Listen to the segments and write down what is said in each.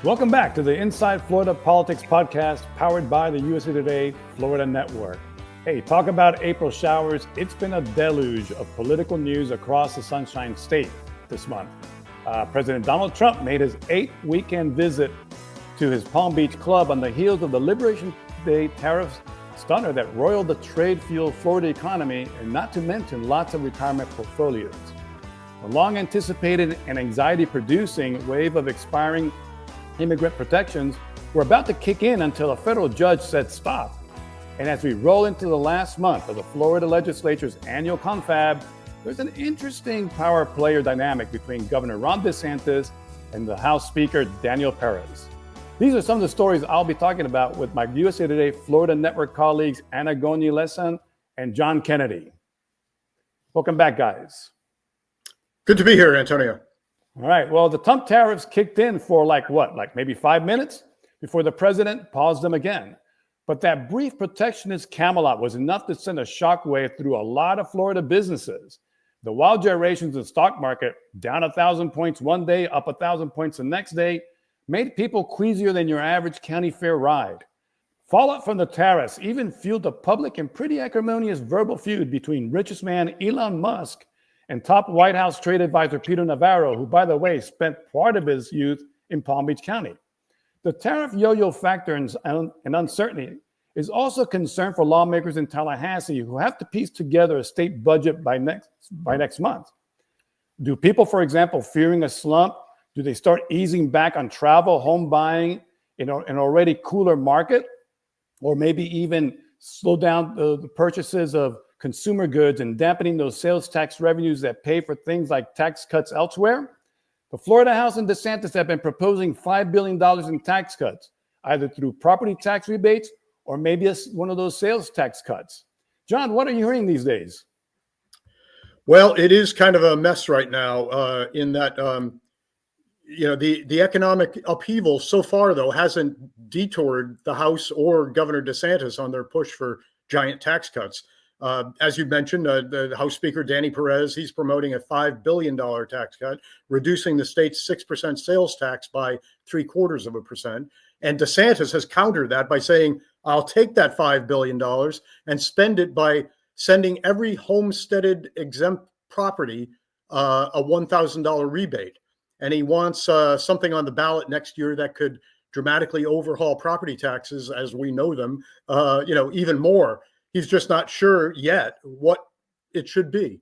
Welcome back to the Inside Florida Politics podcast powered by the USA Today Florida Network. Hey, talk about April showers. It's been a deluge of political news across the Sunshine State this month. President Donald Trump made his 8th weekend visit to his Palm Beach club on the heels of the Liberation Day tariffs stunner that roiled the trade-fueled Florida economy, and not to mention lots of retirement portfolios. The long-anticipated and anxiety-producing wave of expiring immigrant protections were about to kick in until a federal judge said stop. And as we roll into the last month of the Florida legislature's annual confab, there's an interesting power player dynamic between Governor Ron DeSantis and the House Speaker Daniel Perez. These are some of the stories I'll be talking about with my USA Today Florida Network colleagues Ana Goni-Lessa and John Kennedy. Welcome back, guys. Good to be here, Antonio. All right. Well, the Trump tariffs kicked in for maybe 5 minutes before the president paused them again. But that brief protectionist Camelot was enough to send a shockwave through a lot of Florida businesses. The wild gyrations in the stock market, down 1,000 points one day, up 1,000 points the next day, made people queasier than your average county fair ride. Fallout from the tariffs even fueled a public and pretty acrimonious verbal feud between richest man Elon Musk and top White House trade advisor Peter Navarro, who, by the way, spent part of his youth in Palm Beach County. The tariff yo-yo factor and uncertainty is also a concern for lawmakers in Tallahassee who have to piece together a state budget by next month. Do people, for example, fearing a slump, do they start easing back on travel, home buying in an already cooler market? Or maybe even slow down the purchases of consumer goods and dampening those sales tax revenues that pay for things like tax cuts elsewhere? The Florida House and DeSantis have been proposing $5 billion in tax cuts, either through property tax rebates or maybe one of those sales tax cuts. John, what are you hearing these days? Well, it is kind of a mess right now in that, the economic upheaval so far, though, hasn't detoured the House or Governor DeSantis on their push for giant tax cuts. As you mentioned, the House Speaker, Danny Perez, he's promoting a $5 billion tax cut, reducing the state's 6% sales tax by 0.75%. And DeSantis has countered that by saying, I'll take that $5 billion and spend it by sending every homesteaded exempt property a $1,000 rebate. And he wants something on the ballot next year that could dramatically overhaul property taxes as we know them, even more. He's just not sure yet what it should be.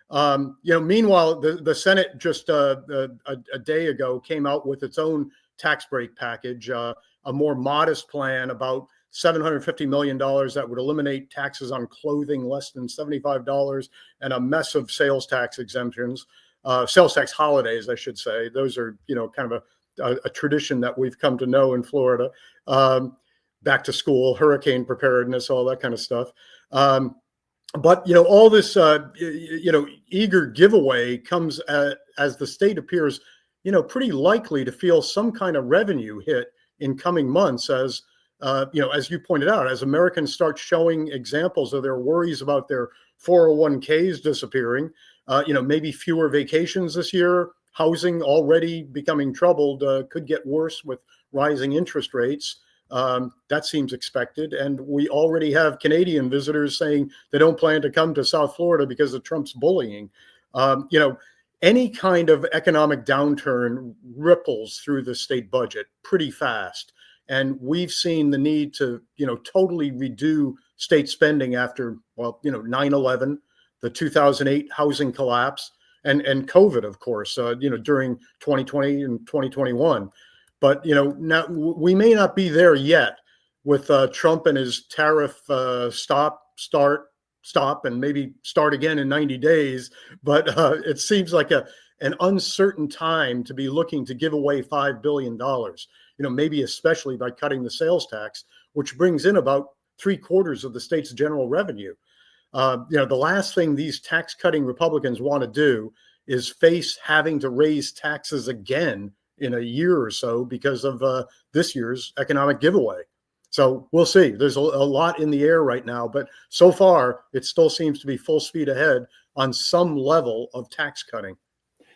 Meanwhile, the Senate just a day ago came out with its own tax break package, a more modest plan, about $750 million that would eliminate taxes on clothing less than $75 and a mess of sales tax exemptions, sales tax holidays, I should say. Those are, kind of a tradition that we've come to know in Florida. Back to school, hurricane preparedness, all that kind of stuff. But all this, eager giveaway comes as the state appears, pretty likely to feel some kind of revenue hit in coming months as you pointed out, as Americans start showing examples of their worries about their 401ks disappearing, maybe fewer vacations this year, housing already becoming troubled, could get worse with rising interest rates. That seems expected. And we already have Canadian visitors saying they don't plan to come to South Florida because of Trump's bullying. Any kind of economic downturn ripples through the state budget pretty fast. And we've seen the need to, totally redo state spending after, 9/11, the 2008 housing collapse, and COVID, of course, during 2020 and 2021. But, now we may not be there yet with Trump and his tariff stop, and maybe start again in 90 days. But it seems like an uncertain time to be looking to give away $5 billion, maybe especially by cutting the sales tax, which brings in about 3/4 of the state's general revenue. The last thing these tax cutting Republicans want to do is face having to raise taxes again in a year or so because of this year's economic giveaway. So we'll see. There's a lot in the air right now, but so far it still seems to be full speed ahead on some level of tax cutting.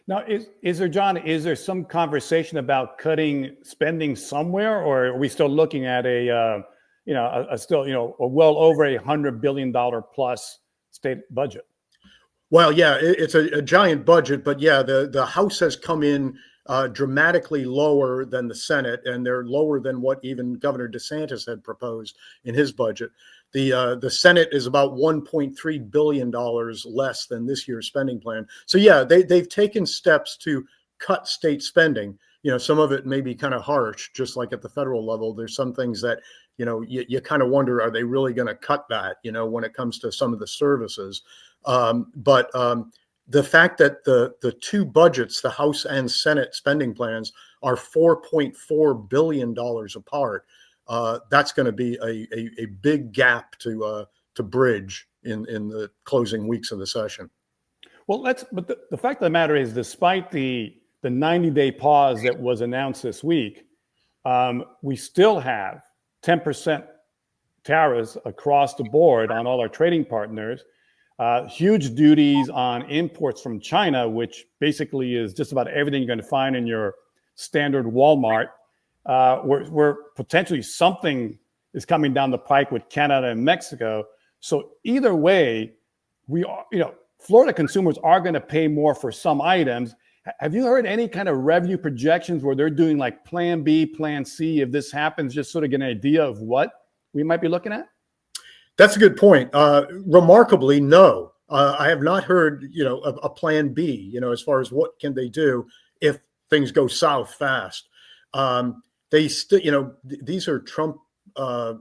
Now, is there, John, is there some conversation about cutting spending somewhere, or are we still looking at a well over $100 billion plus state budget? Well, yeah, it's a giant budget, but yeah, the House has come in dramatically lower than the Senate, and they're lower than what even Governor DeSantis had proposed in his budget. The Senate is about $1.3 billion less than this year's spending plan. So yeah, they've taken steps to cut state spending. Some of it may be kind of harsh, just like at the federal level. There's some things that you kind of wonder, are they really going to cut that? When it comes to some of the services. But the fact that the two budgets, the House and Senate spending plans, are $4.4 billion apart, that's going to be a big gap to bridge in the closing weeks of the session. Well, but the fact of the matter is, despite the 90-day pause that was announced this week, we still have 10% tariffs across the board on all our trading partners. Huge duties on imports from China, which basically is just about everything you're going to find in your standard Walmart. Where potentially something is coming down the pike with Canada and Mexico. So either way, Florida consumers are going to pay more for some items. Have you heard any kind of revenue projections where they're doing like Plan B, Plan C if this happens, just sort of get an idea of what we might be looking at? That's a good point. Remarkably, no. I have not heard, a Plan B, as far as what can they do if things go south fast. They still, these are Trump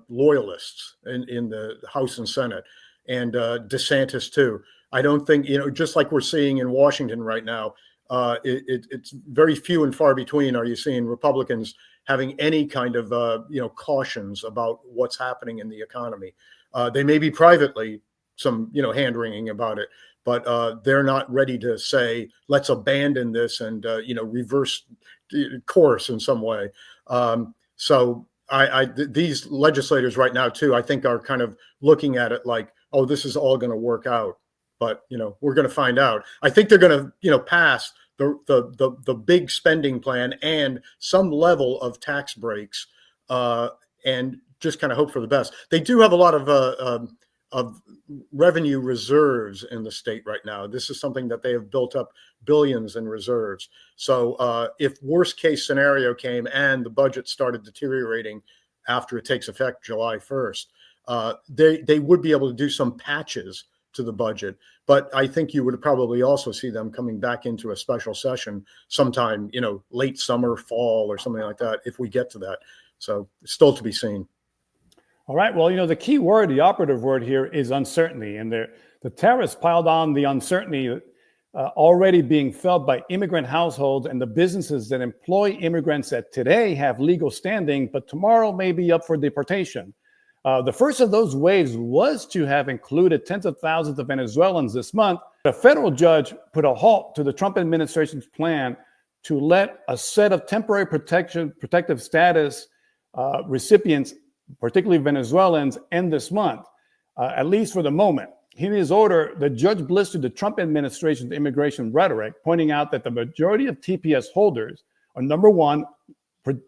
loyalists in the House and Senate, and DeSantis too. I don't think, just like we're seeing in Washington right now, it's very few and far between are you seeing Republicans having any kind of, cautions about what's happening in the economy. They may be privately some, hand-wringing about it, but they're not ready to say, let's abandon this and, reverse course in some way. So these legislators right now, too, I think are kind of looking at it like, oh, this is all going to work out. But, we're going to find out. I think they're going to, pass the big spending plan and some level of tax breaks and just kind of hope for the best. They do have a lot of revenue reserves in the state right now. This is something that they have built up billions in reserves. So if worst case scenario came and the budget started deteriorating after it takes effect July 1st, they would be able to do some patches to the budget. But I think you would probably also see them coming back into a special session sometime, late summer, fall, or something like that, if we get to that. So it's still to be seen. All right. Well, the key word, the operative word here is uncertainty. And the tariffs piled on the uncertainty already being felt by immigrant households and the businesses that employ immigrants that today have legal standing, but tomorrow may be up for deportation. The first of those waves was to have included tens of thousands of Venezuelans this month. A federal judge put a halt to the Trump administration's plan to let a set of temporary protective status recipients, particularly Venezuelans, end this month, at least for the moment. In his order, the judge blistered the Trump administration's immigration rhetoric, pointing out that the majority of TPS holders are, number one,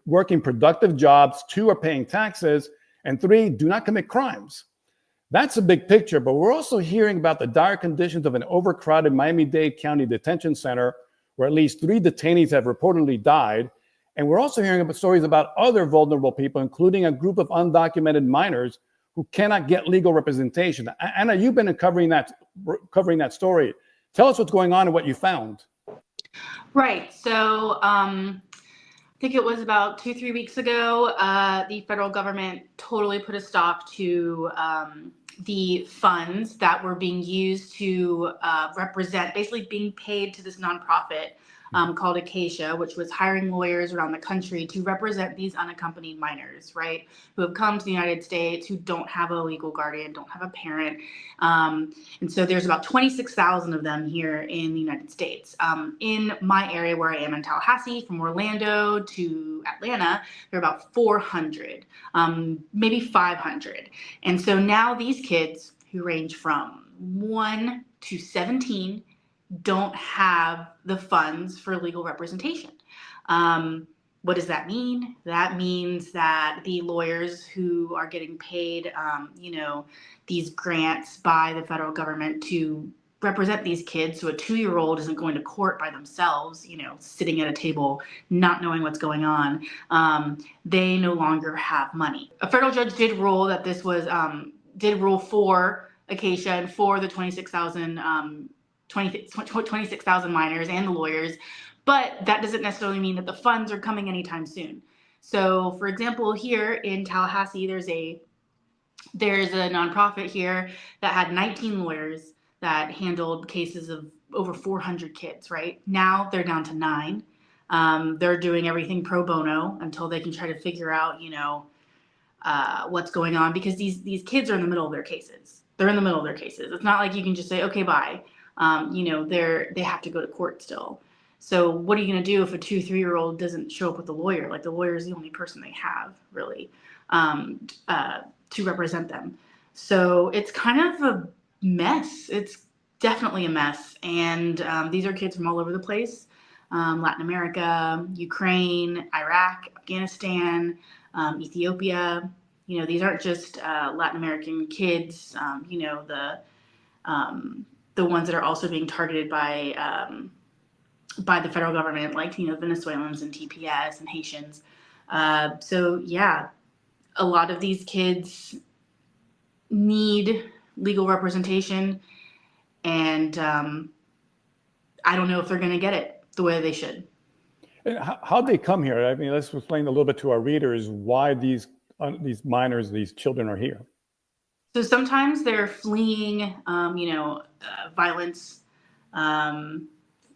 working productive jobs, two, are paying taxes, and three, do not commit crimes. That's a big picture, but we're also hearing about the dire conditions of an overcrowded Miami-Dade County detention center, where at least 3 detainees have reportedly died. And we're also hearing about stories about other vulnerable people, including a group of undocumented minors who cannot get legal representation. Anna, you've been covering that story. Tell us what's going on and what you found. Right. So I think it was about 2-3 weeks ago, the federal government totally put a stop to the funds that were being used to represent, basically being paid to this nonprofit called Acacia, which was hiring lawyers around the country to represent these unaccompanied minors, right, who have come to the United States, who don't have a legal guardian, don't have a parent. And so there's about 26,000 of them here in the United States. In my area where I am in Tallahassee, from Orlando to Atlanta, there are about 400, maybe 500. And so now these kids who range from 1 to 17 don't have the funds for legal representation. What does that mean? That means that the lawyers who are getting paid, these grants by the federal government to represent these kids, so a 2-year-old isn't going to court by themselves, sitting at a table, not knowing what's going on, they no longer have money. A federal judge did rule that this was, did rule for Acacia and for the 26,000 minors and the lawyers, but that doesn't necessarily mean that the funds are coming anytime soon. So, for example, here in Tallahassee, there's a nonprofit here that had 19 lawyers that handled cases of over 400 kids, right? Now they're down to 9. They're doing everything pro bono until they can try to figure out, what's going on, because these kids are in the middle of their cases. They're in the middle of their cases. It's not like you can just say, okay, bye. They have to go to court still. So what are you going to do if a 2-3-year-old doesn't show up with a lawyer? Like, the lawyer is the only person they have, really, to represent them. So it's kind of a mess. It's definitely a mess. And these are kids from all over the place. Latin America, Ukraine, Iraq, Afghanistan, Ethiopia. These aren't just Latin American kids, the ones that are also being targeted by the federal government, like, Venezuelans and TPS and Haitians. So yeah, a lot of these kids need legal representation, and I don't know if they're going to get it the way they should. And how'd they come here? I mean, let's explain a little bit to our readers why these minors, these children are here. So sometimes they're fleeing, violence.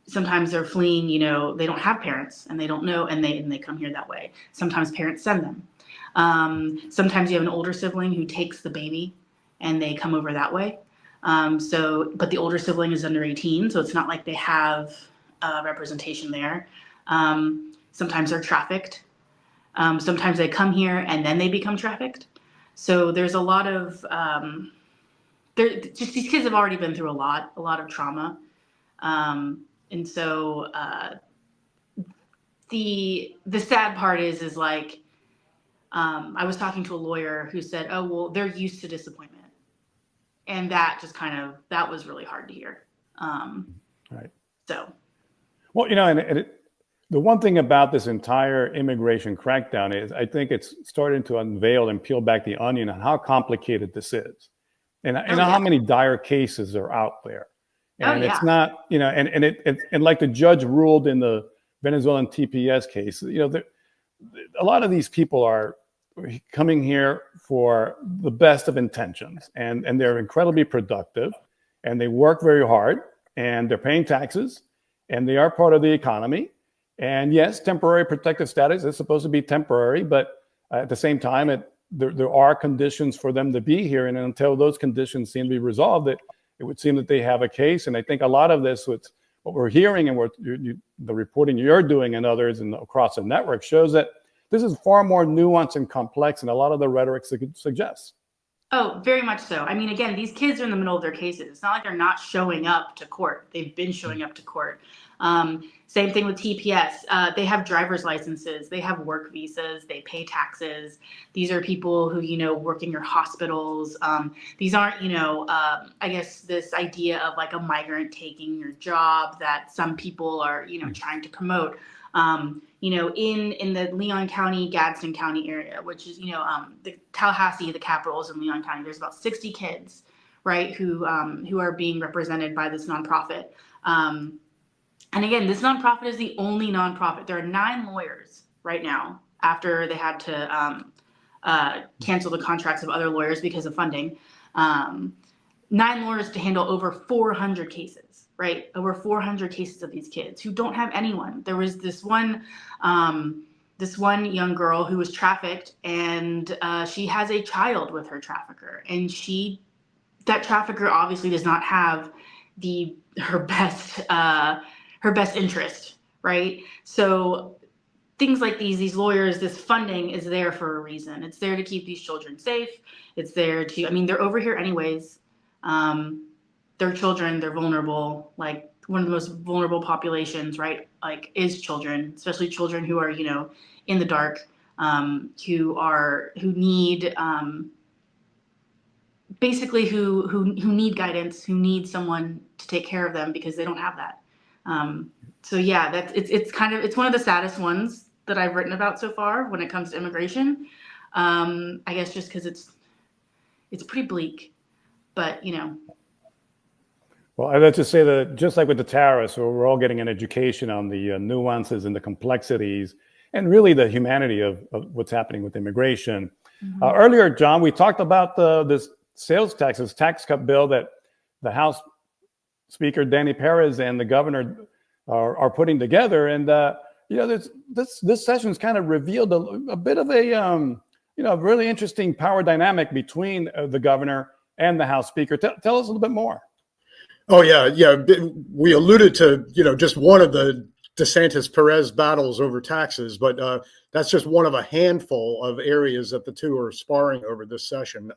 Sometimes they're fleeing, they don't have parents and they don't know, and they come here that way. Sometimes parents send them. Sometimes you have an older sibling who takes the baby and they come over that way. But the older sibling is under 18, so it's not like they have representation there. Sometimes they're trafficked. Sometimes they come here and then they become trafficked. So there's a lot of, these kids have already been through a lot of trauma. And so the sad part is like, I was talking to a lawyer who said, oh, well, they're used to disappointment. And that just that was really hard to hear. Right. So. Well, the one thing about this entire immigration crackdown is I think it's starting to unveil and peel back the onion on how complicated this is, and how many dire cases are out there. And it's not, and like the judge ruled in the Venezuelan TPS case, a lot of these people are coming here for the best of intentions, and they're incredibly productive, and they work very hard, and they're paying taxes, and they are part of the economy. And yes, temporary protective status is supposed to be temporary, but at the same time, there are conditions for them to be here, and until those conditions seem to be resolved, it would seem that they have a case. And I think a lot of this, what we're hearing and the reporting you're doing and others and across the network shows that this is far more nuanced and complex than a lot of the rhetoric suggests. Oh, very much so. I mean, again, these kids are in the middle of their cases. It's not like they're not showing up to court. They've been showing up to court. Same thing with TPS. They have driver's licenses. They have work visas. They pay taxes. These are people who, work in your hospitals. These aren't, I guess this idea of like a migrant taking your job that some people are, trying to promote. In the Leon County, Gadsden County area, which is, the Tallahassee, the capital is in Leon County. There's about 60 kids, right, who are being represented by this nonprofit. And again, this nonprofit is the only nonprofit. There are 9 lawyers right now after they had to cancel the contracts of other lawyers because of funding. 9 lawyers to handle over 400 cases, right? Over 400 cases of these kids who don't have anyone. There was this one young girl who was trafficked, and she has a child with her trafficker, and that trafficker obviously does not have her best interest, right? So things like these lawyers, this funding is there for a reason. It's there to keep these children safe. It's there to, they're over here anyways. They're children, they're vulnerable. Like, one of the most vulnerable populations, right? Like, is children, especially children who are, in the dark, who need, basically who need guidance, who need someone to take care of them because they don't have that. So yeah, it's one of the saddest ones that I've written about so far when it comes to immigration. I guess just because it's pretty bleak, but Well, let's just say that just like with the tariffs, we're all getting an education on the nuances and the complexities and really the humanity of what's happening with immigration. Earlier, John, we talked about this sales tax, this tax cut bill that the House Speaker, Danny Perez, and the governor are putting together. And, this session's kind of revealed a bit of a, really interesting power dynamic between the governor and the House Speaker. Tell us a little bit more. Oh, yeah. We alluded to, just one of the DeSantis Perez battles over taxes, but that's just one of a handful of areas that the two are sparring over this session.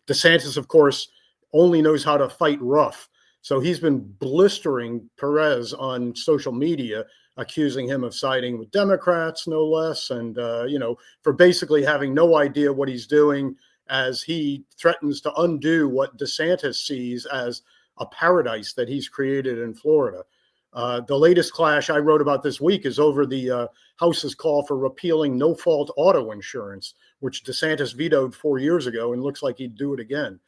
DeSantis, of course, only knows how to fight rough. So he's been blistering Perez on social media, accusing him of siding with Democrats, no less, and, for basically having no idea what he's doing as he threatens to undo what DeSantis sees as a paradise that he's created in Florida. The latest clash I wrote about this week is over the House's call for repealing no-fault auto insurance, which DeSantis vetoed 4 years ago and looks like he'd do it again.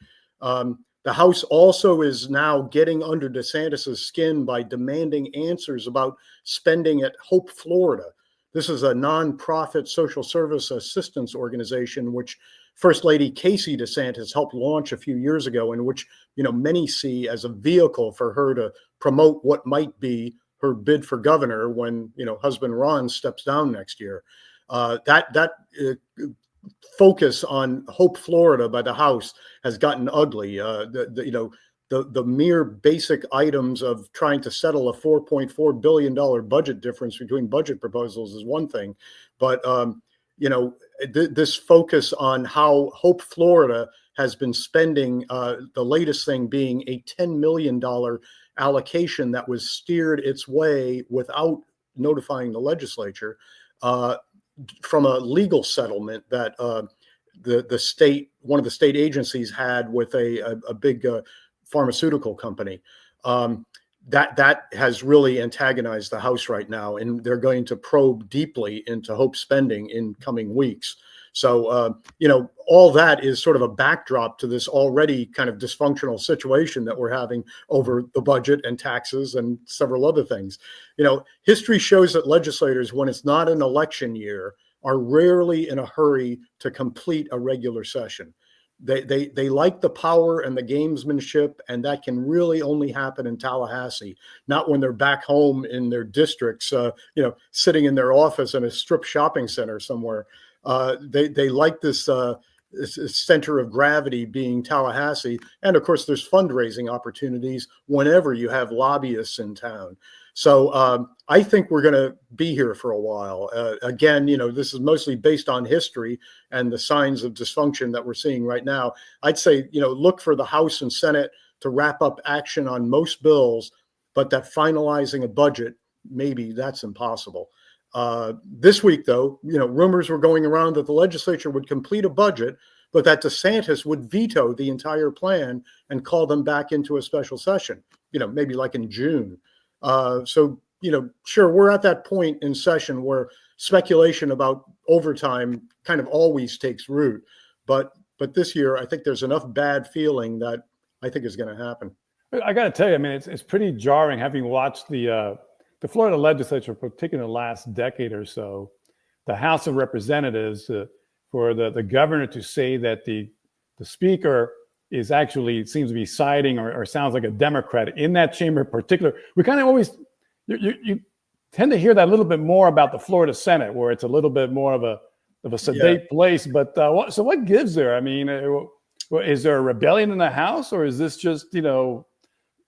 The House also is now getting under DeSantis's skin by demanding answers about spending at Hope, Florida. This is a nonprofit social service assistance organization, which First Lady Casey DeSantis helped launch a few years ago, in which, many see as a vehicle for her to promote what might be her bid for governor when, husband Ron steps down next year. That focus on Hope, Florida by the House has gotten ugly. The mere basic items of trying to settle a $4.4 billion budget difference between budget proposals is one thing, but this focus on how Hope, Florida has been spending, the latest thing being a $10 million allocation that was steered its way without notifying the legislature from a legal settlement that the state, one of the state agencies had with a big pharmaceutical company. That has really antagonized the House right now, and they're going to probe deeply into Hope spending in coming weeks. So, all that is sort of a backdrop to this already kind of dysfunctional situation that we're having over the budget and taxes and several other things. History shows that legislators, when it's not an election year, are rarely in a hurry to complete a regular session. They like the power and the gamesmanship, and that can really only happen in Tallahassee, not when they're back home in their districts, sitting in their office in a strip shopping center somewhere. They like this center of gravity being Tallahassee. And of course, there's fundraising opportunities whenever you have lobbyists in town. So I think we're going to be here for a while. Again, this is mostly based on history and the signs of dysfunction that we're seeing right now. I'd say, look for the House and Senate to wrap up action on most bills, but that finalizing a budget, maybe that's impossible. This week, though, rumors were going around that the legislature would complete a budget, but that DeSantis would veto the entire plan and call them back into a special session, maybe like in June. So, sure, we're at that point in session where speculation about overtime kind of always takes root. But this year, I think there's enough bad feeling that I think is going to happen. I got to tell you, I mean, it's pretty jarring having watched the Florida legislature, particularly in the last decade or so, the House of Representatives, for the governor to say that the speaker is actually seems to be siding or sounds like a Democrat in that chamber in particular. We kind of always, you tend to hear that a little bit more about the Florida Senate, where it's a little bit more of a sedate place. But so what gives there? I mean, is there a rebellion in the House, or is this just,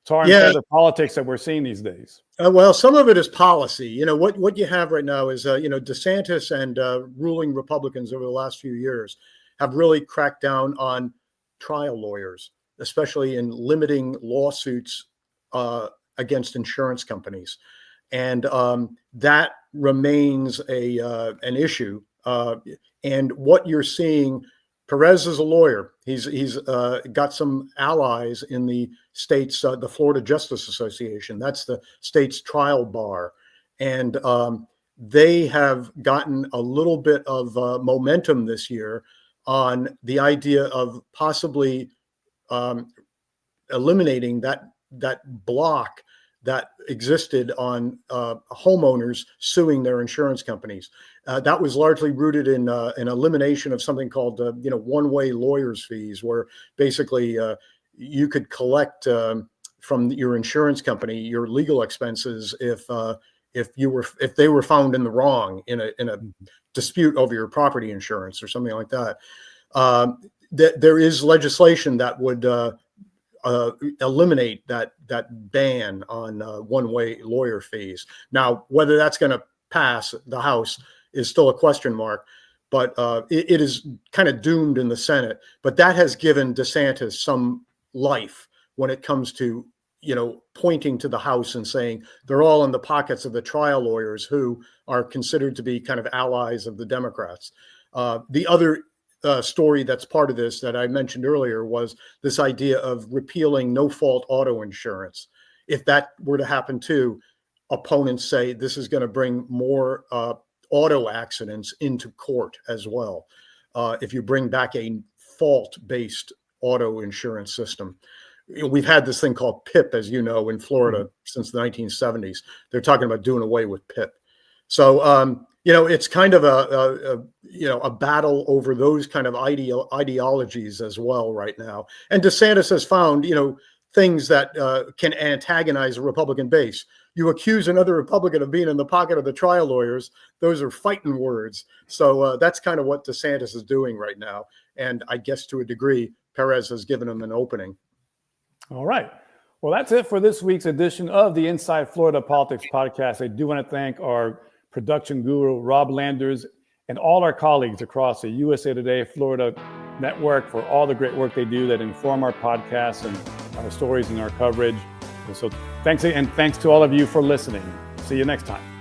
tar and feather politics that we're seeing these days? Well, some of it is policy. What you have right now is, DeSantis and ruling Republicans over the last few years have really cracked down on trial lawyers, especially in limiting lawsuits against insurance companies. And that remains an issue. And what you're seeing, Perez is a lawyer. He's got some allies in the state's, the Florida Justice Association. That's the state's trial bar. And they have gotten a little bit of momentum this year on the idea of possibly eliminating that block that existed on homeowners suing their insurance companies. That was largely rooted in an elimination of something called one-way lawyers' fees, where basically you could collect from your insurance company your legal expenses if they were found in the wrong in a dispute over your property insurance or something like that. There is legislation that would eliminate that ban on one-way lawyer fees. Now, whether that's going to pass the House is still a question mark, but it is kind of doomed in the Senate. But that has given DeSantis some life when it comes to pointing to the House and saying they're all in the pockets of the trial lawyers who are considered to be kind of allies of the Democrats. The other story that's part of this that I mentioned earlier was this idea of repealing no-fault auto insurance. If that were to happen too, opponents say this is going to bring more auto accidents into court as well. If you bring back a fault-based auto insurance system. We've had this thing called PIP, as you know, in Florida since the 1970s. They're talking about doing away with PIP. So, it's kind of a battle over those kind of ideologies as well right now. And DeSantis has found, things that can antagonize a Republican base. You accuse another Republican of being in the pocket of the trial lawyers. Those are fighting words. So that's kind of what DeSantis is doing right now. And I guess to a degree, Perez has given him an opening. All right. Well, that's it for this week's edition of the Inside Florida Politics podcast. I do want to thank our production guru, Rob Landers, and all our colleagues across the USA Today Florida network for all the great work they do that inform our podcasts and our stories and our coverage. And so thanks to all of you for listening. See you next time.